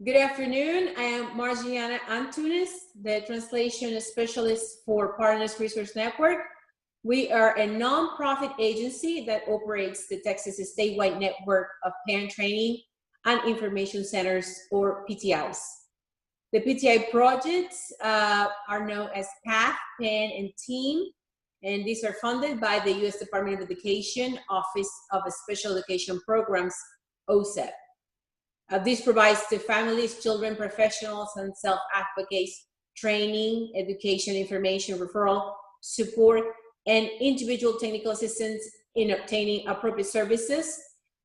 Good afternoon. I am Margiana Antunes, the translation specialist for Partners Resource Network. We are a nonprofit agency that operates the Texas statewide network of parent training and information centers, or PTIs. The PTI projects are known as PATH, PAN, and TEAM, and these are funded by the U.S. Department of Education, Office of Special Education Programs, OSEP. This provides to families, children, professionals, and self-advocates training, education, information, referral, support, and individual technical assistance in obtaining appropriate services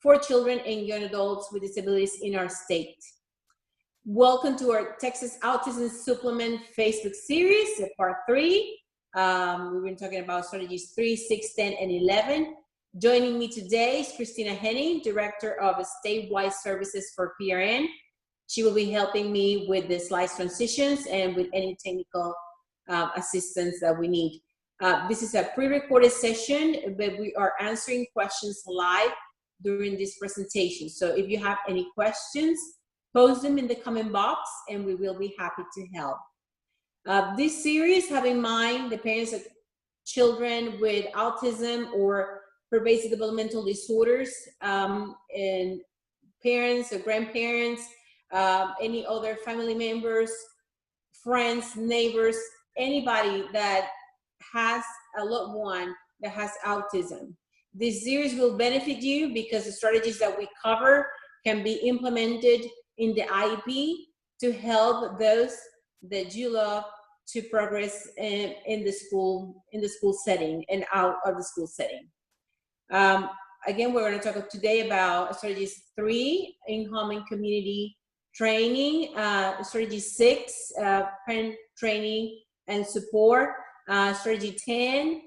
for children and young adults with disabilities in our state. Welcome to our Texas Autism Supplement Facebook series, part 3. We've been talking about strategies 3, 6, 10, and 11. Joining me today is Christina Henning, Director of Statewide Services for PRN. She will be helping me with the slide transitions and with any technical assistance that we need. This is a pre-recorded session, but we are answering questions live during this presentation. So if you have any questions, post them in the comment box and we will be happy to help. This series have in mind the parents of children with autism or pervasive developmental disorders, and parents or grandparents, any other family members, friends, neighbors, anybody that has a loved one that has autism. This series will benefit you because the strategies that we cover can be implemented in the IEP to help those that you love to progress in the school setting and out of the school setting. Again, we're going to talk today about strategies 3, in-home and community training, strategy 6, parent training and support, strategy 10,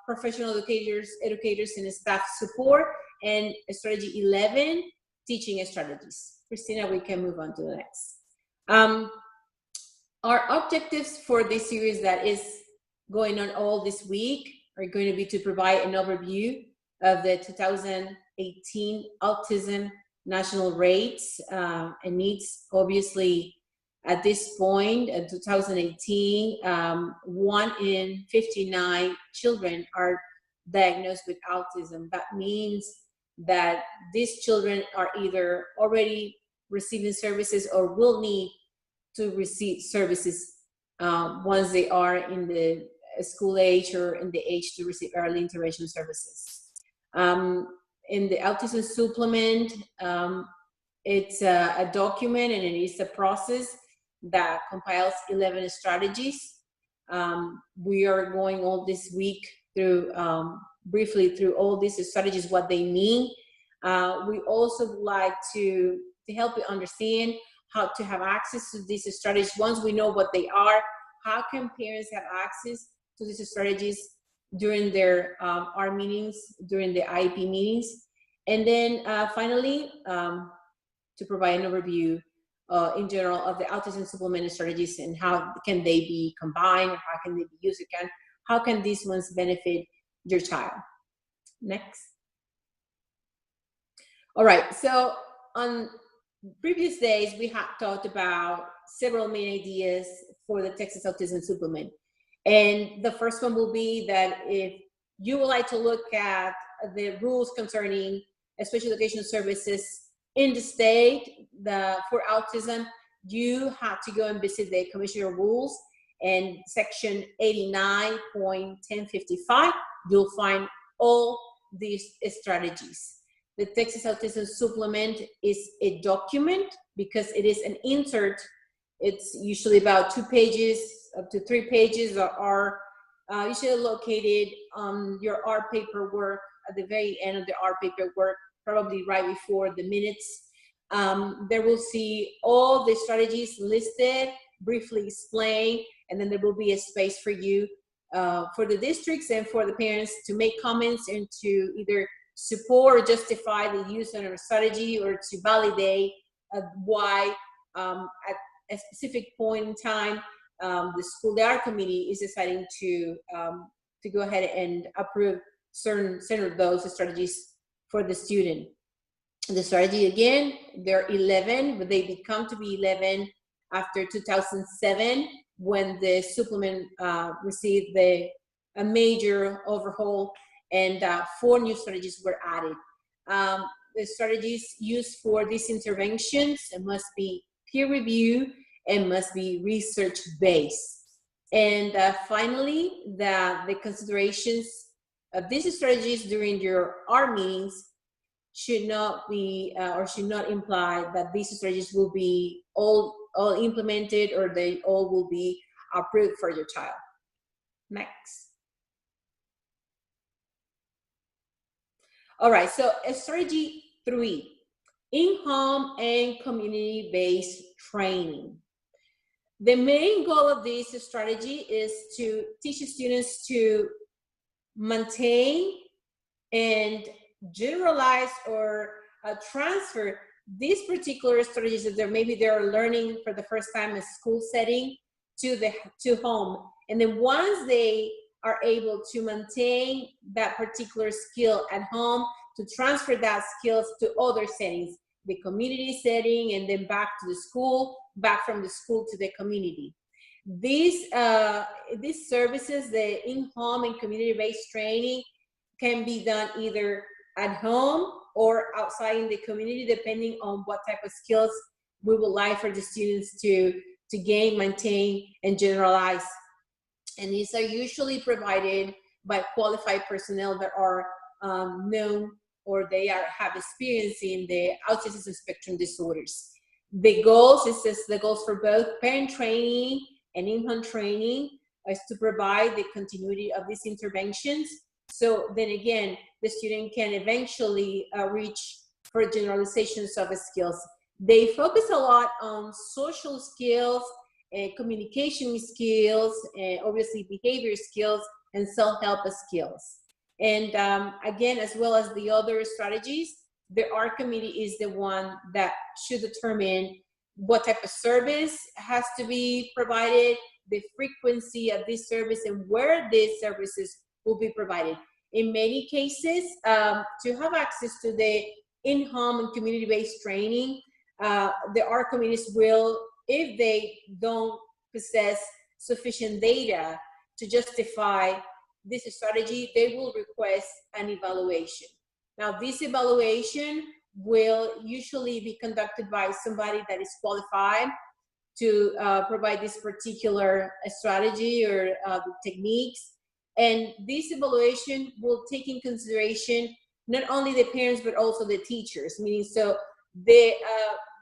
professional educators and staff support, and strategy 11, teaching strategies. Christina, we can move on to the next. Our objectives for this series that is going on all this week are going to be to provide an overview of the 2018 autism national rates and needs. Obviously, at this point, in 2018, 1 in 59 children are diagnosed with autism. That means that these children are either already receiving services or will need to receive services once they are in the school age or in the age to receive early intervention services. In the autism supplement, it's a document and it is a process that compiles 11 strategies. We are going all this week through briefly through all these strategies, what they mean. We also would like to help you understand how to have access to these strategies. Once we know what they are, how can parents have access to these strategies during their our meetings, during the IEP meetings, and then finally to provide an overview in general of the autism supplement strategies and how can they be combined, or how can they be used again, how can these ones benefit your child. Next. All right, so on previous days we have talked about several main ideas for the Texas Autism Supplement. And the first one will be that if you would like to look at the rules concerning special education services in the state for autism, you have to go and visit the Commissioner Rules and section 89.1055. You'll find all these strategies. The Texas Autism Supplement is a document because it is an insert. It's usually about 2 pages, up to 3 pages, are usually located on your R paperwork at the very end of the R paperwork, probably right before the minutes. There will see all the strategies listed, briefly explained, and then there will be a space for you, for the districts and for the parents to make comments and to either support or justify the use of a strategy, or to validate why at a specific point in time the school art committee is deciding to go ahead and approve certain of those strategies for the student. The strategy, again, they're 11, but they become to be 11 after 2007, when the supplement received a major overhaul, and 4 new strategies were added. The strategies used for these interventions must be peer review and must be research-based. And finally, the considerations of these strategies during your R meetings should not be or should not imply that these strategies will be all implemented, or they all will be approved for your child. Next. All right, so strategy 3, in-home and community-based training. The main goal of this strategy is to teach students to maintain and generalize or transfer these particular strategies that maybe they're learning for the first time in a school setting to home. And then once they are able to maintain that particular skill at home, to transfer that skills to other settings, the community setting, and then back to the school, back from the school to the community. These services, the in-home and community-based training, can be done either at home or outside in the community, depending on what type of skills we would like for the students to gain, maintain, and generalize. And these are usually provided by qualified personnel that are known, or they have experience in the autism spectrum disorders. The goals for both parent training and in-home training is to provide the continuity of these interventions. So then again, the student can eventually reach for generalizations of skills. They focus a lot on social skills, communication skills, obviously behavior skills, and self-help skills. And again, as well as the other strategies, the R committee is the one that should determine what type of service has to be provided, the frequency of this service, and where these services will be provided. In many cases, to have access to the in-home and community-based training, the R committees will, if they don't possess sufficient data to justify this strategy, they will request an evaluation. Now, this evaluation will usually be conducted by somebody that is qualified to provide this particular strategy or techniques. And this evaluation will take in consideration not only the parents, but also the teachers, meaning so the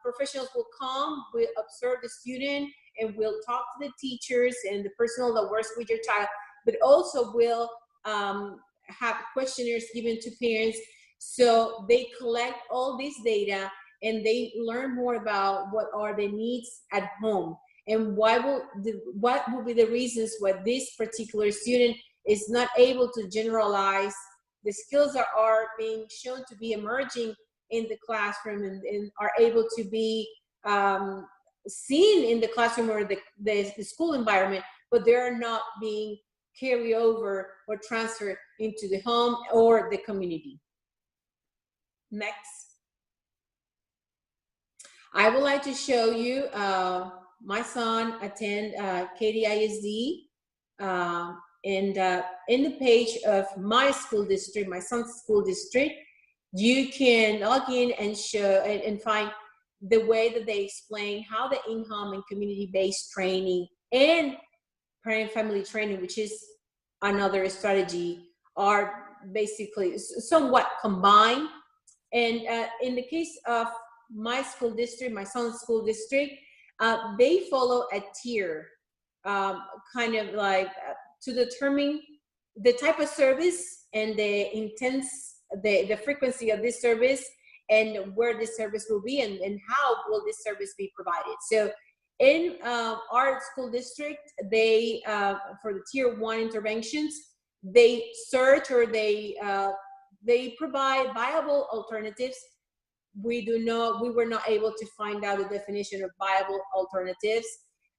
professionals will come, will observe the student, and will talk to the teachers and the personnel that works with your child, but also will have questionnaires given to parents, so they collect all this data and they learn more about what are the needs at home and what will be the reasons why this particular student is not able to generalize the skills that are being shown to be emerging in the classroom and are able to be seen in the classroom or the school environment, but they're not being carried over or transferred into the home or the community. Next. I would like to show you my son attend KDISD, and in the page of my school district, my son's school district, you can log in and show and find the way that they explain how the in-home and community-based training and parent family training, which is another strategy, are basically somewhat combined. And in the case of my school district, my son's school district, they follow a tier, kind of like to determine the type of service and the frequency of this service and where this service will be and how will this service be provided. So in our school district, they, for the tier 1 interventions, they search or they provide viable alternatives. We were not able to find out the definition of viable alternatives,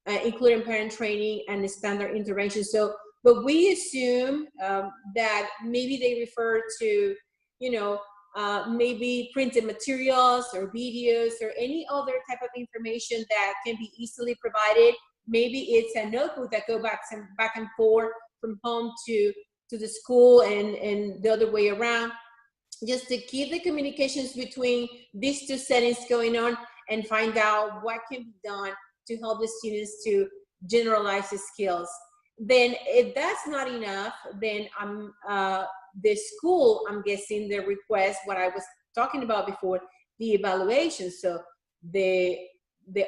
including parent training and standard intervention. So, but we assume that maybe they refer to, maybe printed materials or videos or any other type of information that can be easily provided. Maybe it's a notebook that go back and forth from home to the school and the other way around, just to keep the communications between these two settings going on and find out what can be done to help the students to generalize the skills. Then if that's not enough, then the school, I'm guessing the request, what I was talking about before, the evaluation. So the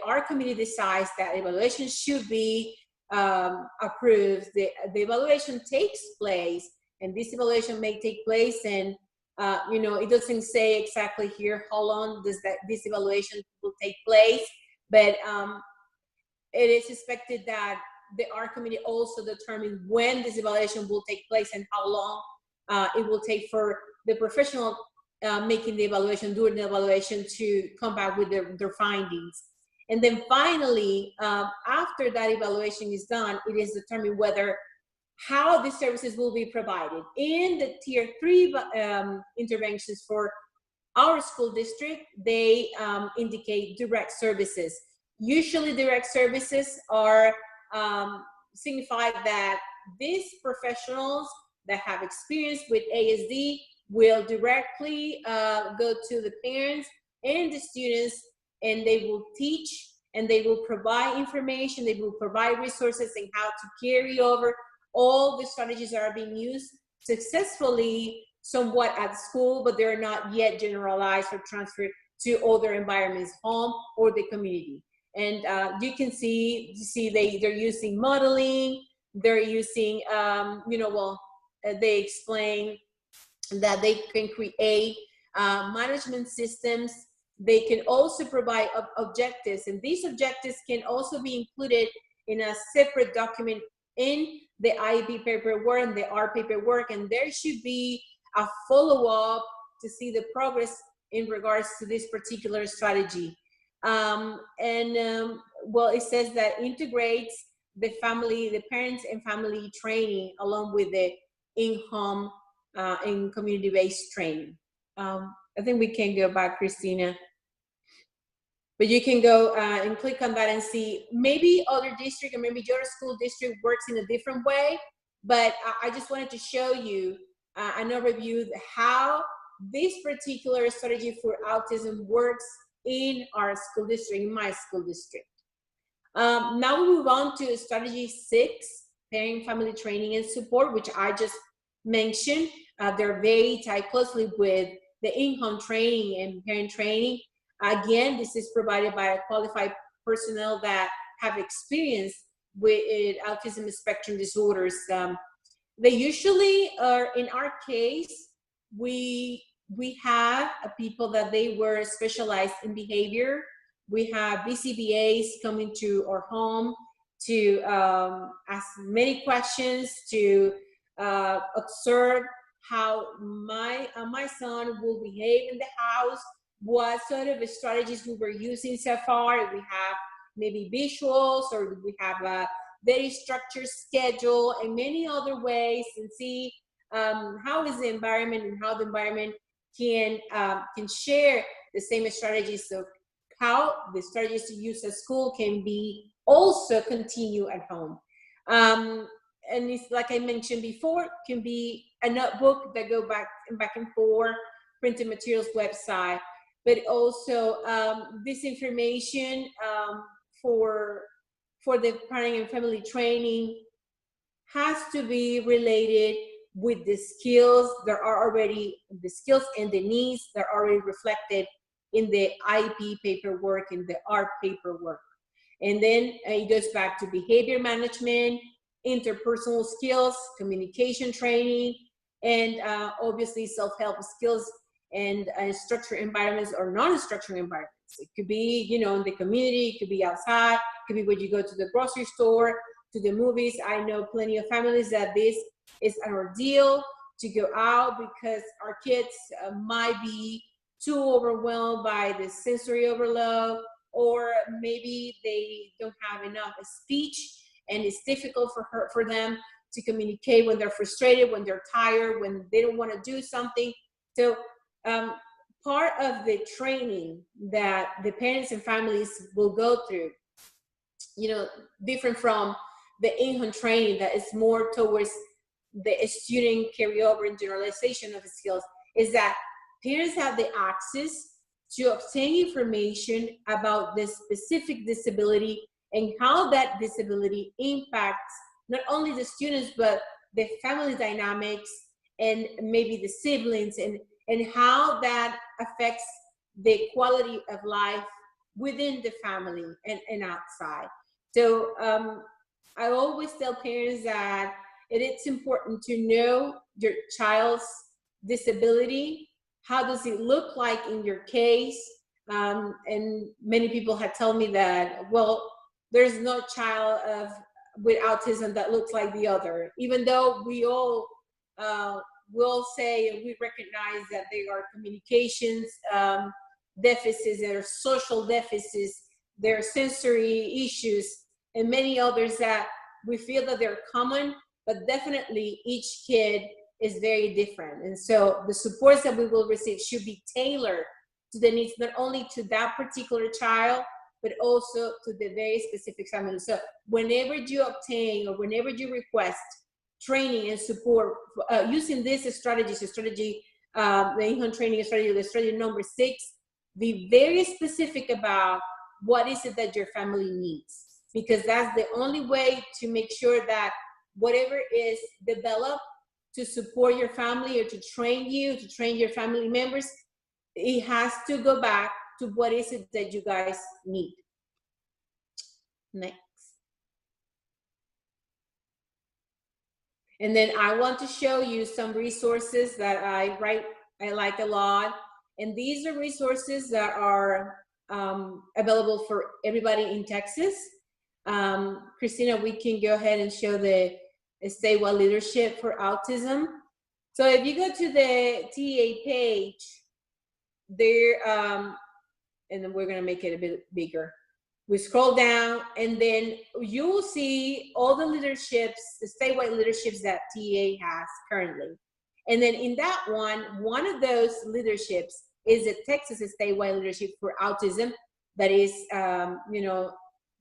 art committee decides that evaluation should be approved. The evaluation takes place, and this evaluation may take place, and you know, it doesn't say exactly here how long does this evaluation will take place, but it is expected that the art committee also determines when this evaluation will take place and how long it will take for the professional making the evaluation, doing the evaluation, to come back with their findings. And then finally, after that evaluation is done, it is determined whether how the services will be provided. In the tier 3 interventions for our school district, they indicate direct services. Usually direct services are signify that these professionals that have experience with ASD will directly go to the parents and the students, and they will teach and they will provide information, they will provide resources and how to carry over all the strategies that are being used successfully somewhat at school, but they're not yet generalized or transferred to other environments, home or the community. And you can see they're using modeling, they're using, you know, well, they explain that they can create management systems. They can also provide objectives, and these objectives can also be included in a separate document in the IEP paperwork and the art paperwork, and there should be a follow-up to see the progress in regards to this particular strategy. Well, it says that integrates the family, the parents and family training along with the in-home and community-based training. I think we can go back, Christina. But you can go and click on that and see maybe other district or maybe your school district works in a different way. But I just wanted to show you an overview how this particular strategy for autism works in our school district, in my school district. Now we move on to strategy 6, parent family training and support, which I just mentioned. They're very tied closely with the in-home training and parent training. Again, this is provided by a qualified personnel that have experience with autism spectrum disorders. They usually are, in our case, we have people that they were specialized in behavior. We have BCBAs coming to our home to ask many questions, to observe how my son will behave in the house, what sort of strategies we were using so far. We have maybe visuals, or we have a very structured schedule and many other ways, and see how is the environment and how the environment can share the same strategies. So how the strategies to use at school can be also continue at home. And it's like I mentioned before, can be a notebook that go back and forth, printed materials website, but also this information for the parent and family training has to be related with the skills that are already, the skills and the needs that are already reflected in the IEP paperwork, in the art paperwork. And then it goes back to behavior management, interpersonal skills, communication training, and obviously self-help skills and structured environments or non-structured environments. It could be, you know, in the community, it could be outside, it could be when you go to the grocery store, to the movies. I know plenty of families that this is an ordeal to go out because our kids might be too overwhelmed by the sensory overload, or maybe they don't have enough speech and it's difficult for them to communicate when they're frustrated, when they're tired, when they don't want to do something. So part of the training that the parents and families will go through, you know, different from the in-home training that is more towards the student carryover and generalization of skills, is that parents have the access to obtain information about the specific disability and how that disability impacts not only the students, but the family dynamics and maybe the siblings, and how that affects the quality of life within the family and outside. So I always tell parents that it is important to know your child's disability. How does it look like in your case? And many people have told me that, well, there's no child with autism that looks like the other, even though we all will say and we recognize that there are communications deficits, there are social deficits, there are sensory issues, and many others that we feel that they're common, but definitely each kid is very different. And so the supports that we will receive should be tailored to the needs, not only to that particular child, but also to the very specific family. So whenever you obtain or whenever you request training and support using these strategies, the in-home training strategy, the strategy number 6, be very specific about what is it that your family needs, because that's the only way to make sure that whatever is developed to support your family or to train you, to train your family members, it has to go back to what is it that you guys need. Next. And then I want to show you some resources that I like a lot. And these are resources that are available for everybody in Texas. Christina, we can go ahead and show the statewide leadership for autism. So if you go to the TA page, there, and then we're gonna make it a bit bigger. We scroll down and then you will see all the leaderships, the statewide leaderships that TA has currently. And then in that one of those leaderships is the Texas statewide leadership for autism that is,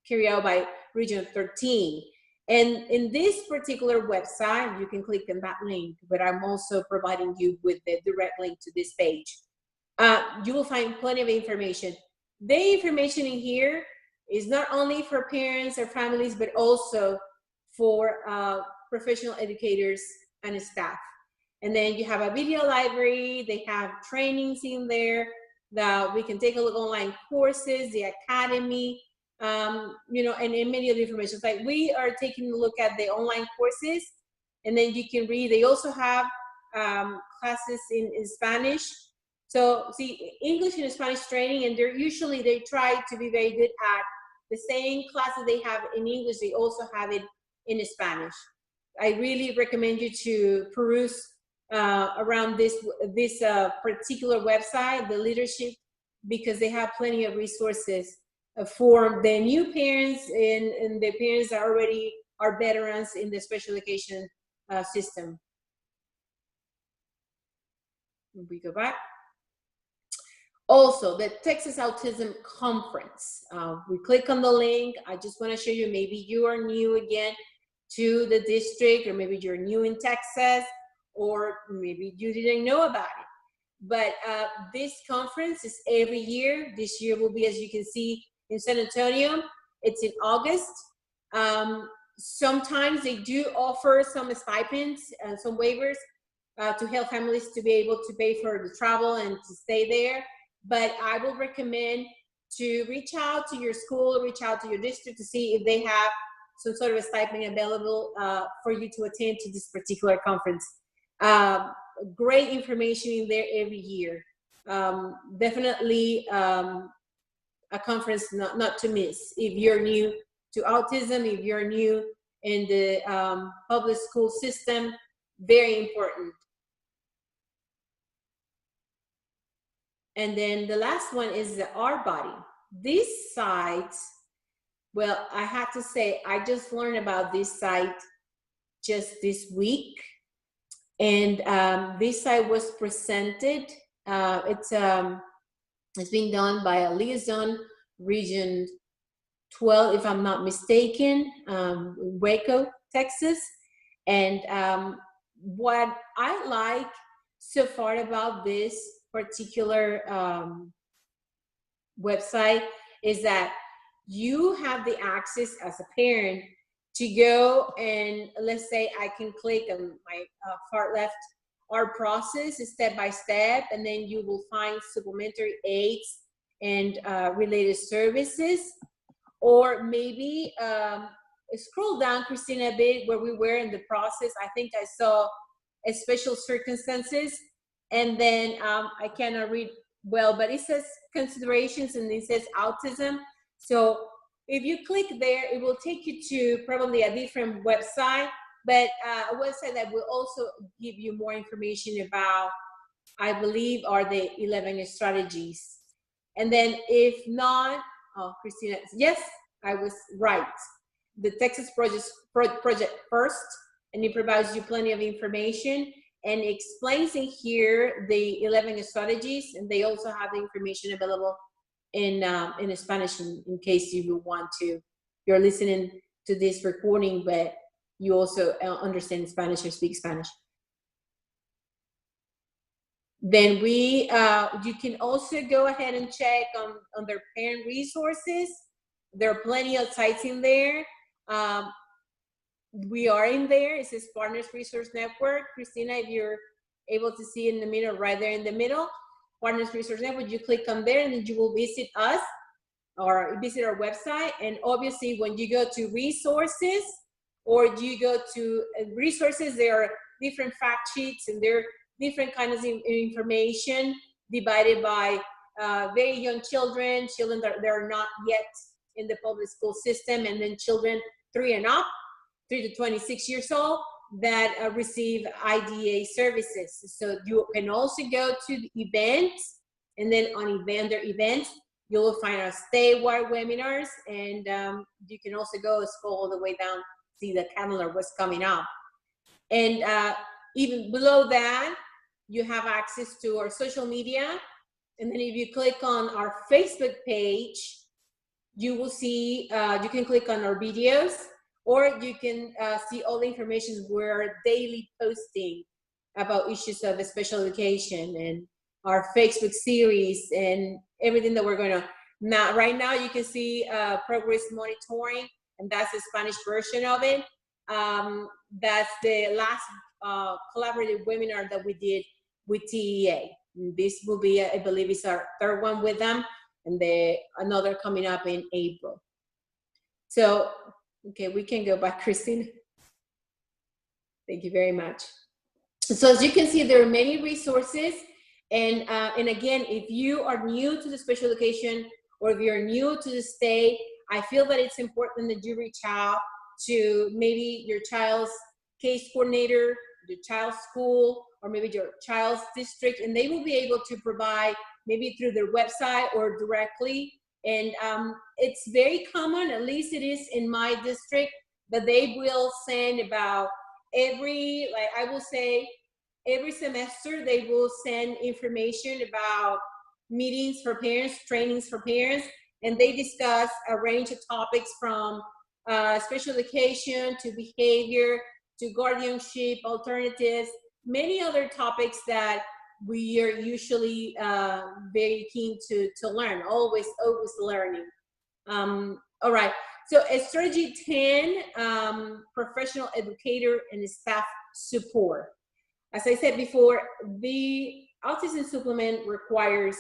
carried out by Region 13. And in this particular website, you can click on that link, but I'm also providing you with the direct link to this page. You will find plenty of information. The information in here is not only for parents or families, but also for professional educators and staff. And then you have a video library, they have trainings in there that we can take a look, online courses, the academy, and many other information. Like we are taking a look at the online courses, and then you can read. They also have classes in Spanish. So see, English and Spanish training, and they try to be very good at the same classes they have in English, they also have it in Spanish. I really recommend you to peruse around this particular website, the leadership, because they have plenty of resources for the new parents and the parents that already are veterans in the special education system. We go back. Also, the Texas Autism Conference. We click on the link. I just want to show you, maybe you are new again to the district, or maybe you're new in Texas, or maybe you didn't know about it. But this conference is every year. This year will be, as you can see, in San Antonio. It's in August. Sometimes they do offer some stipends and some waivers to help families to be able to pay for the travel and to stay there. But I will recommend to reach out to your school, reach out to your district to see if they have some sort of a stipend available for you to attend to this particular conference. Great information in there every year. Definitely a conference not to miss if you're new to autism, if you're new in the public school system. Very important. And then the last one is the Our Body. This site, well, I have to say, I just learned about this site just this week. And this site was presented It's being done by a liaison, Region 12, if I'm not mistaken, Waco, Texas. And what I like so far about this particular website is that you have the access as a parent to go and, let's say I can click on my far left, our process is step by step, and then you will find supplementary aids and related services. Or maybe scroll down, Christina, a bit where we were in the process. I think I saw a special circumstances, and then I cannot read well, but it says considerations and it says autism. So if you click there, it will take you to probably a different website, but a website that will also give you more information about, I believe, are the 11 strategies. And then if not, oh, Christina, yes, I was right. The Texas project first, and it provides you plenty of information and explains in here the 11 strategies, and they also have the information available in Spanish in case you will want to. You're listening to this recording, but you also understand Spanish or speak Spanish. Then you can also go ahead and check on their parent resources. There are plenty of sites in there. We are in there. It says Partners Resource Network. Christina, if you're able to see in the middle, right there in the middle, Partners Resource Network, you click on there and then you will visit us or visit our website. And obviously when you go to resources or you go to resources, there are different fact sheets and there are different kinds of information divided by very young children that they're not yet in the public school system, and then children 3 and up, 3 to 26 years old, that receive IDA services. So you can also go to the events, and then on their events, you will find our statewide webinars, and you can also go scroll all the way down, see the calendar, what's coming up. And even below that, you have access to our social media. And then if you click on our Facebook page, you will see, you can click on our videos, or you can see all the information. We're daily posting about issues of special education and our Facebook series and everything that we're going to. Now, right now, you can see progress monitoring, and that's the Spanish version of it. That's the last collaborative webinar that we did with TEA. This will be, I believe, it's our 3rd one with them, and another coming up in April. So, okay, we can go back, Christine. Thank you very much. So as you can see, there are many resources. And again, if you are new to the special education or if you're new to the state, I feel that it's important that you reach out to maybe your child's case coordinator, your child's school, or maybe your child's district, and they will be able to provide maybe through their website or directly. And it's very common, at least it is in my district, that they will send about every semester, they will send information about meetings for parents, trainings for parents, and they discuss a range of topics from special education to behavior to guardianship, alternatives, many other topics that we are usually very keen to learn, always learning. All right, so strategy 10, professional educator and staff support. As I said before, the autism supplement requires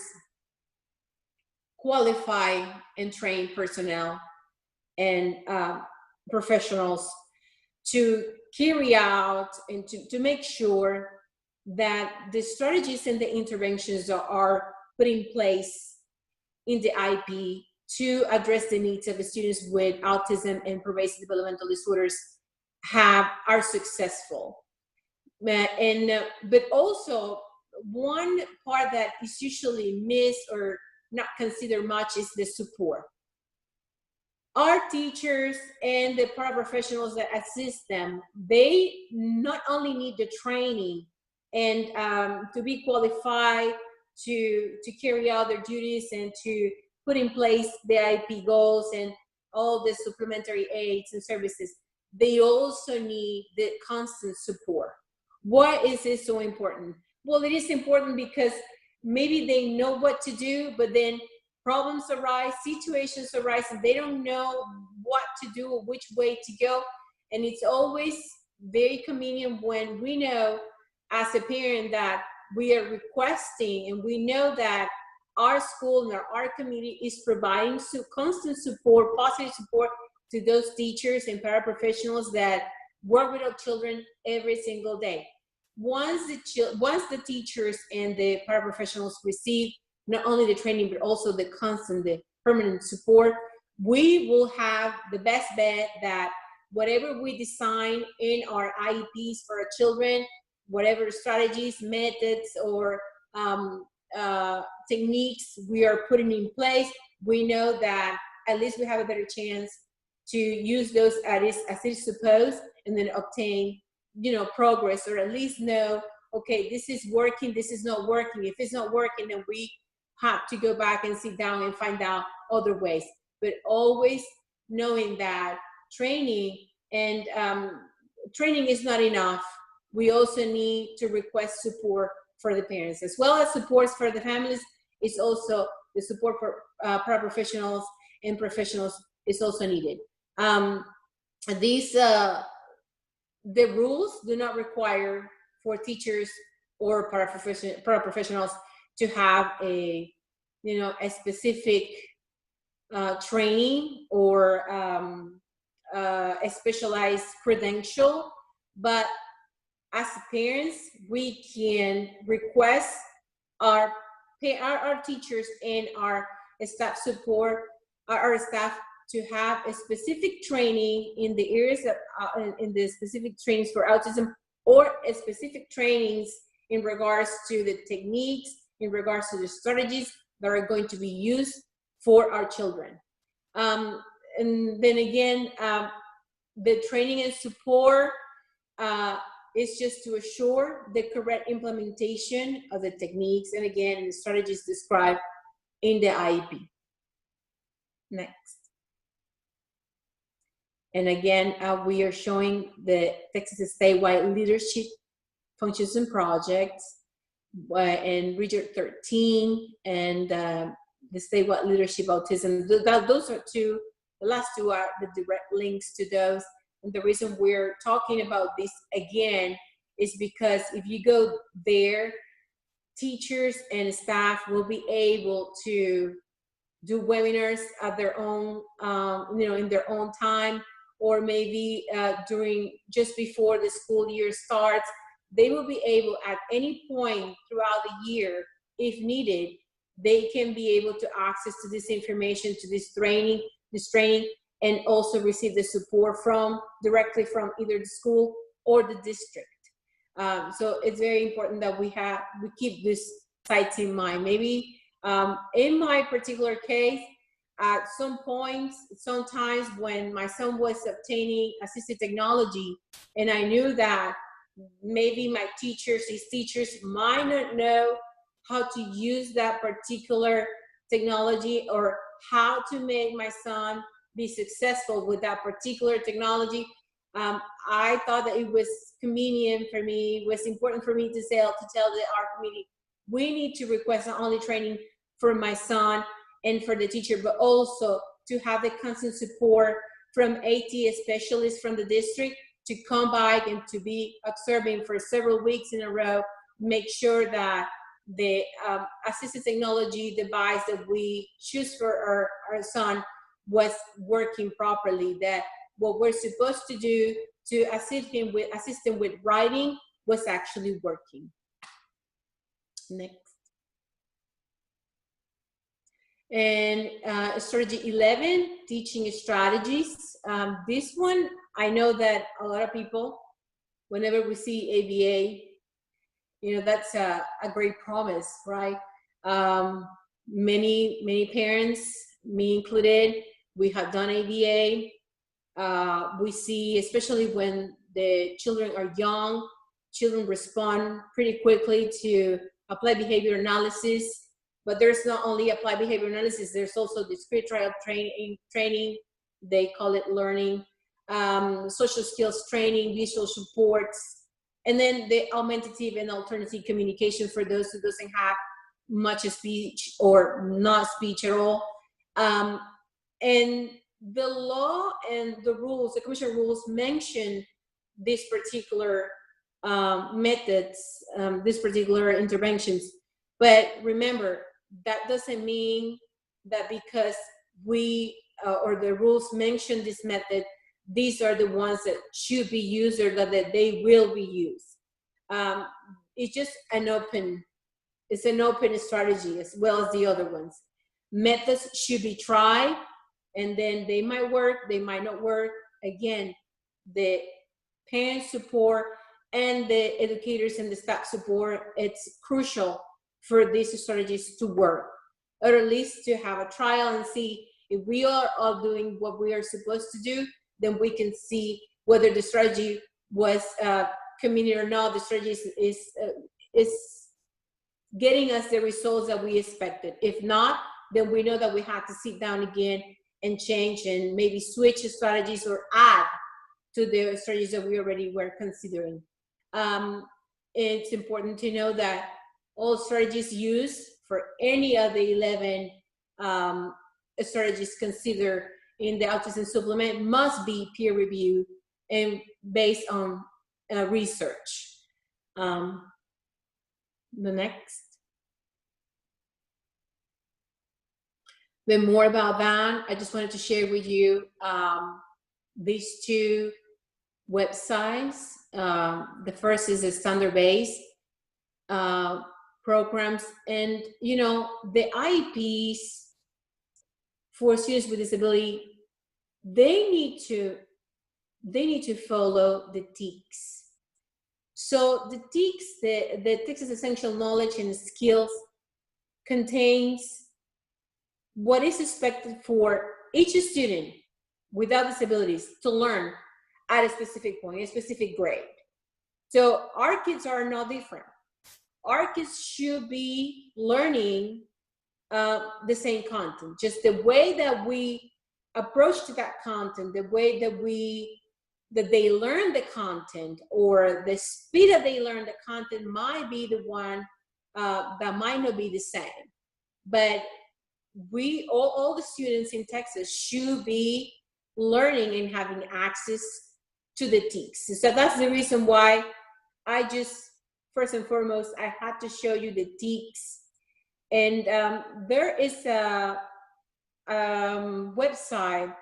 qualified and trained personnel and professionals to carry out and to make sure that the strategies and the interventions are put in place in the IP to address the needs of the students with autism and pervasive developmental disorders are successful. But also, one part that is usually missed or not considered much is the support. Our teachers and the paraprofessionals that assist them, they not only need the training and to be qualified to carry out their duties and to put in place the IEP goals and all the supplementary aids and services, they also need the constant support. Why is this so important? Well, it is important because maybe they know what to do, but then problems arise, situations arise, and they don't know what to do or which way to go. And it's always very convenient when we know as a parent that we are requesting and we know that our school and our community is providing constant support, positive support to those teachers and paraprofessionals that work with our children every single day. Once the teachers and the paraprofessionals receive not only the training, but also the constant, the permanent support, we will have the best bet that whatever we design in our IEPs for our children, whatever strategies, methods, or techniques we are putting in place, we know that at least we have a better chance to use those as it's supposed, and then obtain, progress, or at least know, okay, this is working, this is not working. If it's not working, then we have to go back and sit down and find out other ways. But always knowing that training is not enough. We also need to request support for the parents, as well as supports for the families. It's also the support for paraprofessionals and professionals is also needed. The rules do not require for teachers or paraprofessionals to have a specific training or a specialized credential, but as parents, we can request our teachers and our staff support, our staff, to have a specific training in the areas of, in the specific trainings for autism, or a specific trainings in regards to the techniques, in regards to the strategies that are going to be used for our children. And then again, the training and support is just to assure the correct implementation of the techniques and again, the strategies described in the IEP. Next. And again, we are showing the Texas statewide leadership functions and projects in Region 13 and the statewide leadership autism. Those are the last two are the direct links to those. And the reason we're talking about this again is because if you go there, teachers and staff will be able to do webinars at their own, in their own time, or maybe just before the school year starts. They will be able at any point throughout the year, if needed, they can be able to access to this information, to this training, and also receive the support directly from either the school or the district. So it's very important that we keep this sites in mind. Maybe in my particular case, at some points, sometimes when my son was obtaining assistive technology, and I knew that maybe his teachers might not know how to use that particular technology or how to make my son be successful with that particular technology. I thought that it was convenient for me, it was important for me to tell our community, we need to request not only training for my son and for the teacher, but also to have the constant support from AT specialists from the district to come by and to be observing for several weeks in a row, make sure that the assistive technology device that we choose for our son was working properly, that what we're supposed to do to assist him with writing was actually working. Next. And strategy 11, teaching strategies. This one, I know that a lot of people, whenever we see ABA, that's a great promise, right? Many parents, me included, we have done ABA. We see, especially when the children are young, children respond pretty quickly to applied behavior analysis, but there's not only applied behavior analysis, there's also discrete trial training, they call it learning, social skills training, visual supports, and then the augmentative and alternative communication for those who doesn't have much speech or not speech at all. And the law and the rules, the commission rules mention these particular methods, these particular interventions. But remember, that doesn't mean that because we or the rules mention this method, these are the ones that should be used or that they will be used. It's just an open strategy as well as the other ones. Methods should be tried, and then they might work, they might not work. Again, the parent support and the educators and the staff support, it's crucial for these strategies to work, or at least to have a trial and see if we are all doing what we are supposed to do, then we can see whether the strategy was convenient or not. The strategy is getting us the results that we expected. If not, then we know that we have to sit down again and change and maybe switch strategies or add to the strategies that we already were considering. It's important to know that all strategies used for any of the 11 strategies considered in the autism supplement must be peer reviewed and based on research. The next. Then more about that, I just wanted to share with you these two websites. The first is a standard-based programs, and you know, the IEPs for students with disability, they need to follow the TEKS. So the TEKS, the Texas Essential Knowledge and Skills, contains what is expected for each student without disabilities to learn at a specific point, a specific grade. So our kids are no different. Our kids should be learning the same content. Just the way that we approach to that content, the way that they learn the content, or the speed that they learn the content might be the one that might not be the same. But we all the students in Texas should be learning and having access to the TEKS. So that's the reason why I just, first and foremost, I had to show you the TEKS. And there is a website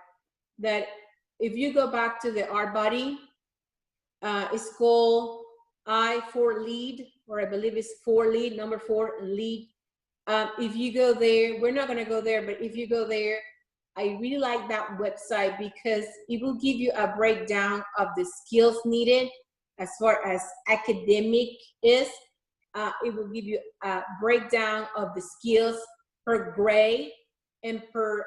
that if you go back to the Art Body, it's called I4Lead, or I believe it's 4Lead, number 4 Lead. If you go there, we're not going to go there, but if you go there, I really like that website because it will give you a breakdown of the skills needed as far as academic is. It will give you a breakdown of the skills per grade and per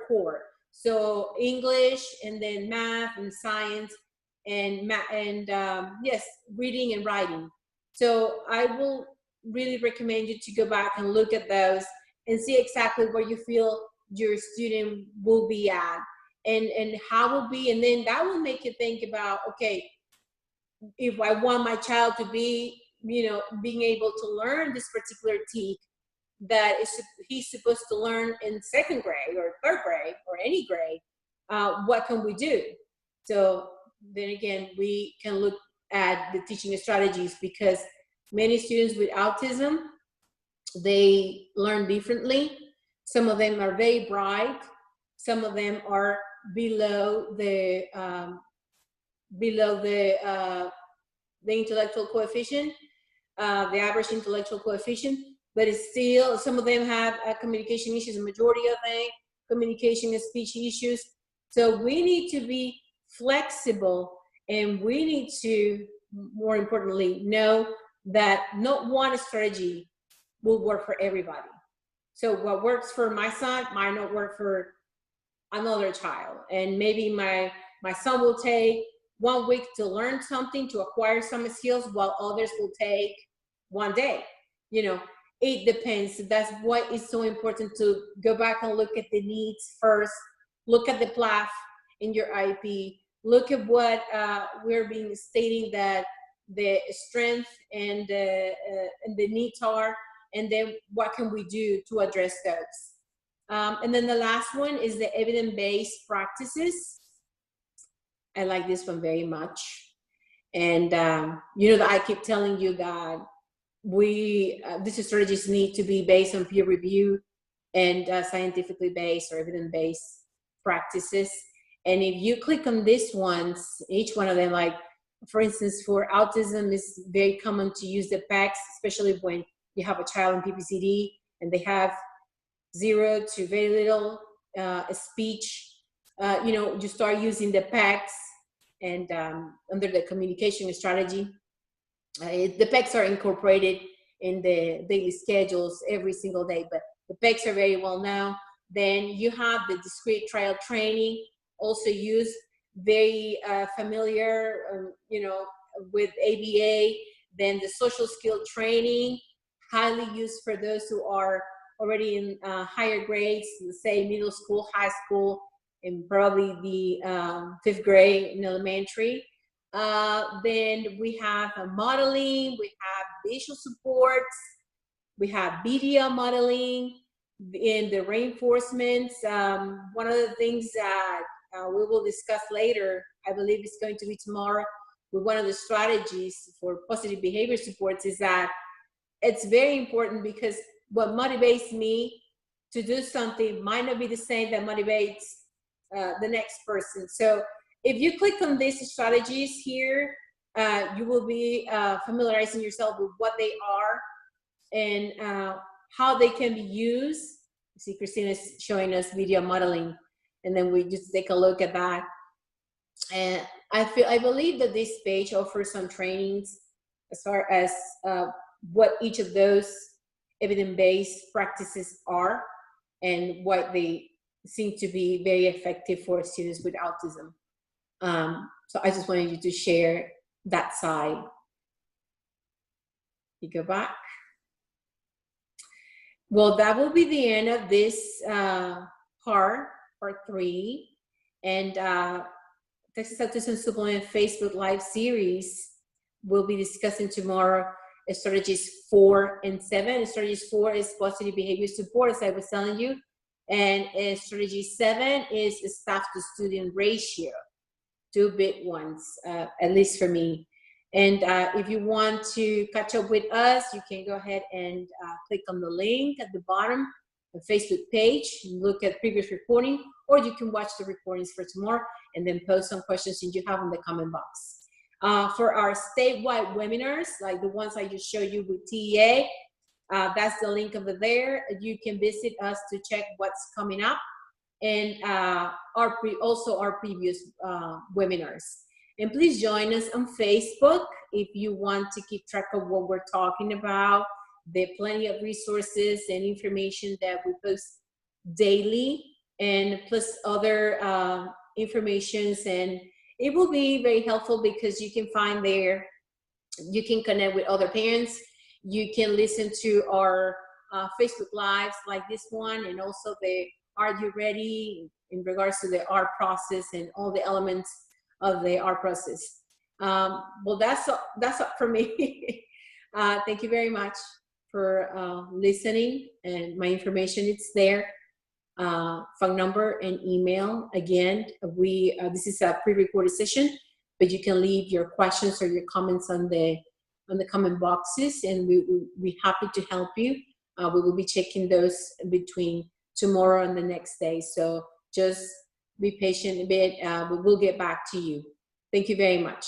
core. So English, and then math and science, and yes, reading and writing. So I will really recommend you to go back and look at those and see exactly where you feel your student will be at, and how will be, and then that will make you think about, okay, if I want my child to be, you know, being able to learn this particular TEK that he's supposed to learn in 2nd grade or 3rd grade or any grade, what can we do? So then again, we can look at the teaching strategies, because many students with autism, they learn differently. Some of them are very bright. Some of them are below the intellectual coefficient, the average intellectual coefficient. But it's still, some of them have communication issues. The majority of them, communication and speech issues. So we need to be flexible, and we need to, more importantly, know that not one strategy will work for everybody. So what works for my son might not work for another child. And maybe my son will take 1 week to learn something, to acquire some skills, while others will take 1 day. you know, it depends. That's why it's so important to go back and look at the needs first. Look at the PLAF in your IP. Look at what we're being stating that the strength and the needs are, and then what can we do to address those. And then the last one is the evidence-based practices. I like this one very much. And you know that I keep telling you that these strategies need to be based on peer review and scientifically based or evidence-based practices. And if you click on these ones, each one of them, like for instance, for autism, it's very common to use the PACS, especially when you have a child in PPCD and they have 0 to very little speech. You know, you start using the PACS, and under the communication strategy, the PECs are incorporated in the daily schedules every single day, but the PECs are very well known. Then you have the discrete trial training, also used, very familiar, you know, with ABA. Then the social skill training, highly used for those who are already in higher grades, let's say middle school, high school, and probably the 5th grade in elementary. Then we have modeling, we have visual supports, we have video modeling, in the reinforcements. One of the things that we will discuss later, I believe it's going to be tomorrow, with one of the strategies for positive behavior supports, is that it's very important, because what motivates me to do something might not be the same that motivates the next person. So if you click on these strategies here, you will be familiarizing yourself with what they are and how they can be used. See, Christina's showing us video modeling, and then we just take a look at that. And I believe that this page offers some trainings as far as what each of those evidence-based practices are and why they seem to be very effective for students with autism. So I just wanted you to share that side. You go back. Well, that will be the end of this part 3. And Texas Autism Supplement Facebook Live series will be discussing tomorrow strategies 4 and 7. Strategies 4 is positive behavior support, as I was telling you. And strategy 7 is staff to student ratio. 2 big ones, at least for me. And if you want to catch up with us, you can go ahead and click on the link at the bottom, the Facebook page, look at previous recording, or you can watch the recordings for tomorrow and then post some questions that you have in the comment box. For our statewide webinars, like the ones I just showed you with TEA, that's the link over there. You can visit us to check what's coming up, and also our previous webinars. And please join us on Facebook if you want to keep track of what we're talking about. There are plenty of resources and information that we post daily, and plus other informations, and it will be very helpful because you can find there, you can connect with other parents, you can listen to our Facebook Lives like this one, and also the Are You Ready in regards to the art process and all the elements of the art process. Well, that's all for me. Thank you very much for listening, and my information is there. Phone number and email. Again, this is a pre-recorded session, but you can leave your questions or your comments on the comment boxes, and we're happy to help you. We will be checking those between tomorrow and the next day. So just be patient a bit. We will get back to you. Thank you very much.